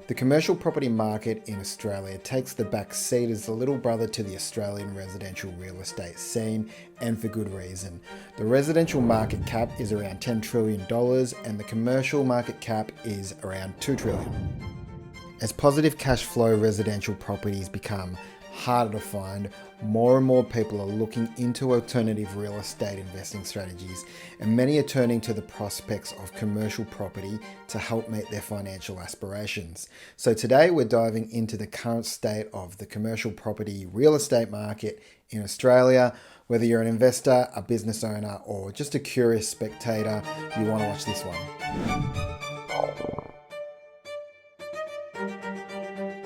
The commercial property market in Australia takes the back seat as the little brother to the Australian residential real estate scene, and for good reason. The residential market cap is around $10 trillion and the commercial market cap is around $2 trillion. As positive cash flow residential properties become harder to find, more and more people are looking into alternative real estate investing strategies, and many are turning to the prospects of commercial property to help meet their financial aspirations. So today we're diving into the current state of the commercial property real estate market in Australia. Whether you're an investor, a business owner, or just a curious spectator, you want to watch this one.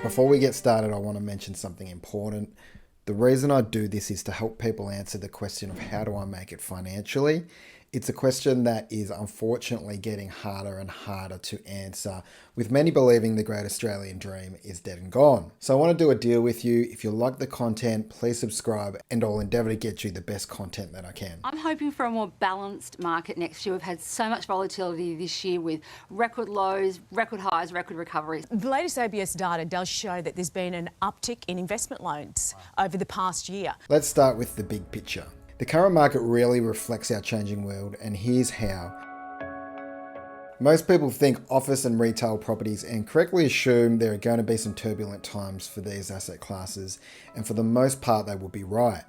Before we get started, I want to mention something important. The reason I do this is to help people answer the question of how do I make it financially. It's a question that is unfortunately getting harder and harder to answer, with many believing the great Australian dream is dead and gone. So I want to do a deal with you. If you like the content, please subscribe and I'll endeavour to get you the best content that I can. I'm hoping for a more balanced market next year. We've had so much volatility this year with record lows, record highs, record recoveries. The latest ABS data does show that there's been an uptick in investment loans over the past year. Let's start with the big picture. The current market really reflects our changing world, and here's how. Most people think office and retail properties and correctly assume there are going to be some turbulent times for these asset classes, and for the most part they will be right.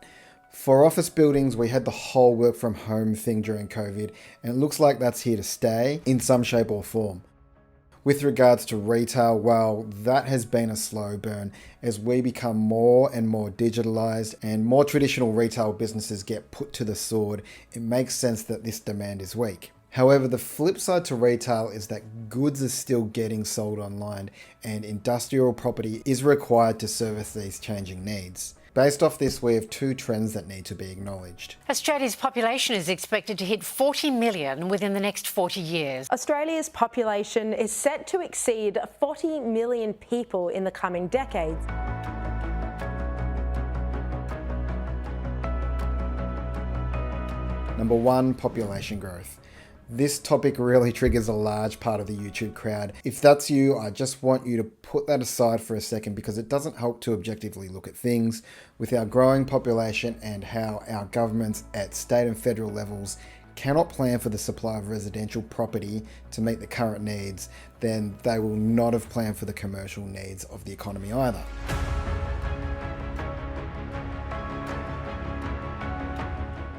For office buildings, we had the whole work from home thing during COVID, and it looks like that's here to stay in some shape or form. With regards to retail, well, that has been a slow burn as we become more and more digitalized and more traditional retail businesses get put to the sword. It makes sense that this demand is weak. However, the flip side to retail is that goods are still getting sold online and industrial property is required to service these changing needs. Based off this, we have two trends that need to be acknowledged. Australia's population is expected to hit 40 million within the next 40 years. Australia's population is set to exceed 40 million people in the coming decades. Number one, population growth. This topic really triggers a large part of the YouTube crowd. If that's you, I just want you to put that aside for a second because it doesn't help to objectively look at things. With our growing population and how our governments at state and federal levels cannot plan for the supply of residential property to meet the current needs, then they will not have planned for the commercial needs of the economy either.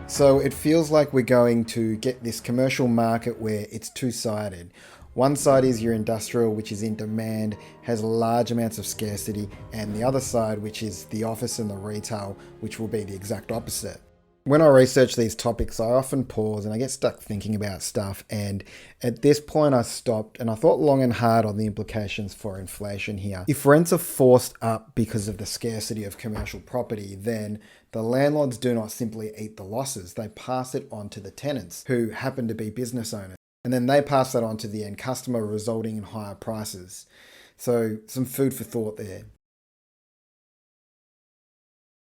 So it feels like we're going to get this commercial market where it's two-sided. One side is your industrial, which is in demand, has large amounts of scarcity, and the other side, which is the office and the retail, which will be the exact opposite. When I research these topics, I often pause and I get stuck thinking about stuff, and at this point I stopped and I thought long and hard on the implications for inflation here. If rents are forced up because of the scarcity of commercial property, then the landlords do not simply eat the losses, they pass it on to the tenants, who happen to be business owners, and then they pass that on to the end customer, resulting in higher prices. So some food for thought there.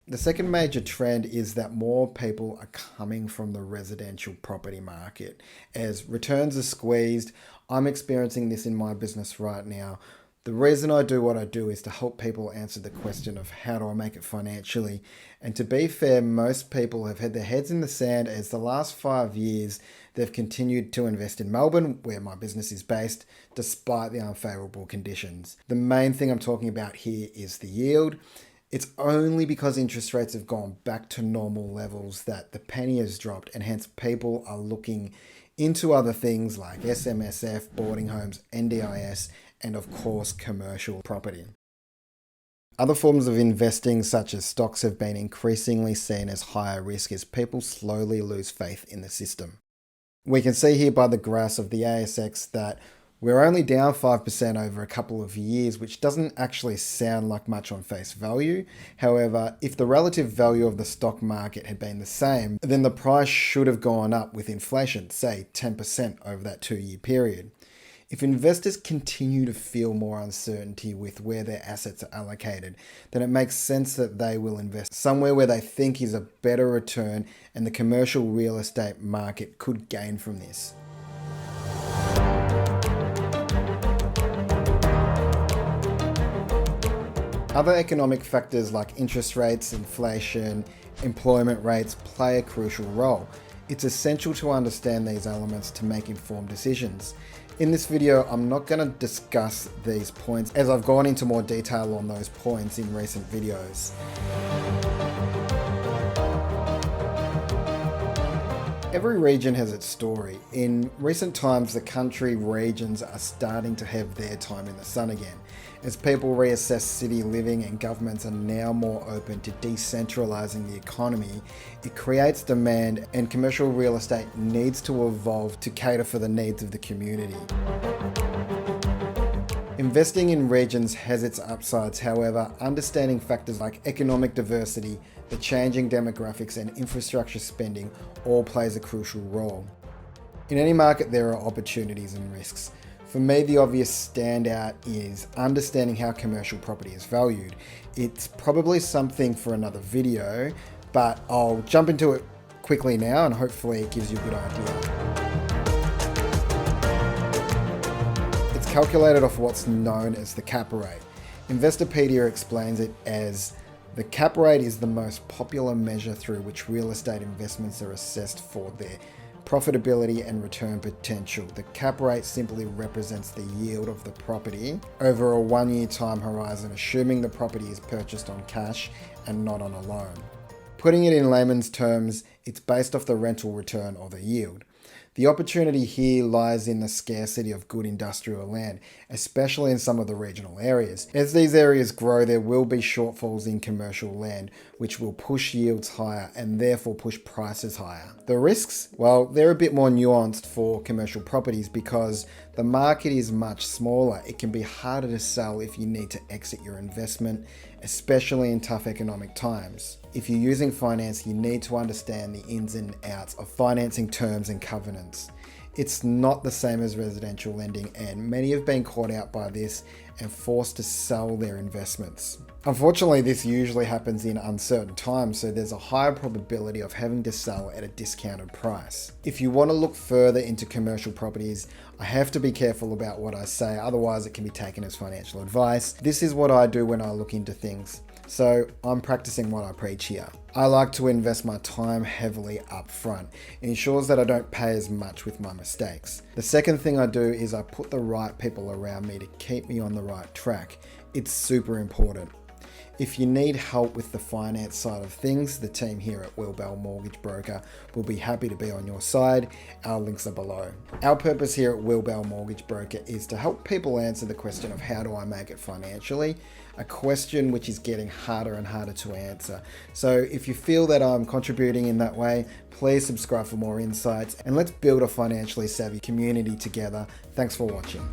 The second major trend is that more people are coming from the residential property market. As returns are squeezed, I'm experiencing this in my business right now. The reason I do what I do is to help people answer the question of how do I make it financially. And to be fair, most people have had their heads in the sand as the last 5 years they've continued to invest in Melbourne, where my business is based, despite the unfavourable conditions. The main thing I'm talking about here is the yield. It's only because interest rates have gone back to normal levels that the penny has dropped, and hence people are looking into other things like SMSF, boarding homes, NDIS, and of course commercial property. Other forms of investing such as stocks have been increasingly seen as higher risk as people slowly lose faith in the system. We can see here by the graphs of the ASX that we're only down 5% over a couple of years, which doesn't actually sound like much on face value. However, if the relative value of the stock market had been the same, then the price should have gone up with inflation, say 10% over that 2-year period. If investors continue to feel more uncertainty with where their assets are allocated, then it makes sense that they will invest somewhere where they think is a better return, and the commercial real estate market could gain from this. Other economic factors like interest rates, inflation, employment rates play a crucial role. It's essential to understand these elements to make informed decisions. In this video, I'm not going to discuss these points as I've gone into more detail on those points in recent videos. Every region has its story. In recent times, the country regions are starting to have their time in the sun again. As people reassess city living and governments are now more open to decentralising the economy, it creates demand, and commercial real estate needs to evolve to cater for the needs of the community. Investing in regions has its upsides, however, understanding factors like economic diversity, the changing demographics and infrastructure spending all plays a crucial role. In any market there are opportunities and risks. For me, the obvious standout is understanding how commercial property is valued. It's probably something for another video, but I'll jump into it quickly now and hopefully it gives you a good idea. Calculated off what's known as the cap rate. Investopedia explains it as the cap rate is the most popular measure through which real estate investments are assessed for their profitability and return potential. The cap rate simply represents the yield of the property over a 1-year time horizon, assuming the property is purchased on cash and not on a loan. Putting it in layman's terms, it's based off the rental return or the yield. The opportunity here lies in the scarcity of good industrial land, especially in some of the regional areas. As these areas grow, there will be shortfalls in commercial land, which will push yields higher and therefore push prices higher. The risks? Well, they're a bit more nuanced for commercial properties because the market is much smaller. It can be harder to sell if you need to exit your investment, especially in tough economic times. If you're using finance, you need to understand the ins and outs of financing terms and covenants. It's not the same as residential lending, and many have been caught out by this and forced to sell their investments. Unfortunately, this usually happens in uncertain times, so there's a higher probability of having to sell at a discounted price. If you want to look further into commercial properties, I have to be careful about what I say, otherwise it can be taken as financial advice. This is what I do when I look into things. So I'm practicing what I preach here. I like to invest my time heavily up front. It ensures that I don't pay as much with my mistakes. The second thing I do is I put the right people around me to keep me on the right track. It's super important. If you need help with the finance side of things, the team here at Wilbell Mortgage Broker will be happy to be on your side. Our links are below. Our purpose here at Wilbell Mortgage Broker is to help people answer the question of how do I make it financially? A question which is getting harder and harder to answer. So if you feel that I'm contributing in that way, please subscribe for more insights and let's build a financially savvy community together. Thanks for watching.